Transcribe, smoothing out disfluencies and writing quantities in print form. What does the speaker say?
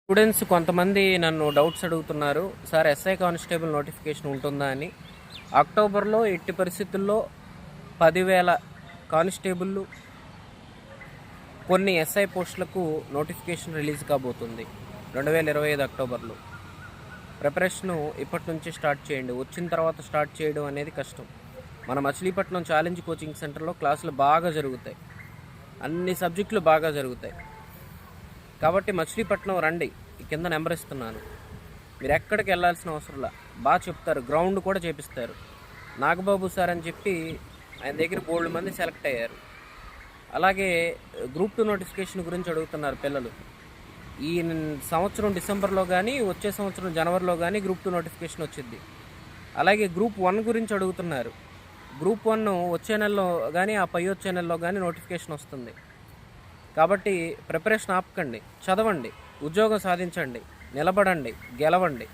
Students కొంతమంది నన్ను doubts అడుగుతున్నారు, సార్ ఎస్ఐ కానిస్టేబుల్ నోటిఫికేషన్ ఉంటుందా అని. అక్టోబర్లో ఎట్టి పరిస్థితుల్లో 10,000 కానిస్టేబుళ్ళు, కొన్ని ఎస్ఐ పోస్టులకు నోటిఫికేషన్ రిలీజ్ కాబోతుంది 2025 అక్టోబర్లో. ప్రిపరేషను ఇప్పటి నుంచి స్టార్ట్ చేయండి. వచ్చిన తర్వాత స్టార్ట్ చేయడం అనేది కష్టం. మన మచిలీపట్నం ఛాలెంజ్ కోచింగ్ సెంటర్లో క్లాసులు బాగా జరుగుతాయి, అన్ని సబ్జెక్టులు బాగా జరుగుతాయి. కాబట్టి మచిలీపట్నం రండి, కింద నెంబర్ ఇస్తున్నాను. మీరు ఎక్కడికి వెళ్ళాల్సిన అవసరంలా, బాగా చెప్తారు, గ్రౌండ్ కూడా చేపిస్తారు. నాగబాబు సార్ అని చెప్పి ఆయన దగ్గర బోల్డ్ మంది సెలెక్ట్ అయ్యారు. అలాగే గ్రూప్ 2 నోటిఫికేషన్ గురించి అడుగుతున్నారు పిల్లలు. ఈ సంవత్సరం డిసెంబర్లో కానీ వచ్చే సంవత్సరం జనవరిలో కానీ గ్రూప్ 2 నోటిఫికేషన్ వచ్చింది. అలాగే గ్రూప్ 1 గురించి అడుగుతున్నారు. గ్రూప్ 1 వచ్చే నెలలో కానీ ఆ పై వచ్చే నెలలో కానీ నోటిఫికేషన్ వస్తుంది. కాబట్టి ప్రిపరేషన్ ఆపకండి, చదవండి, ఉద్యోగం సాధించండి, నిలబడండి, గెలవండి.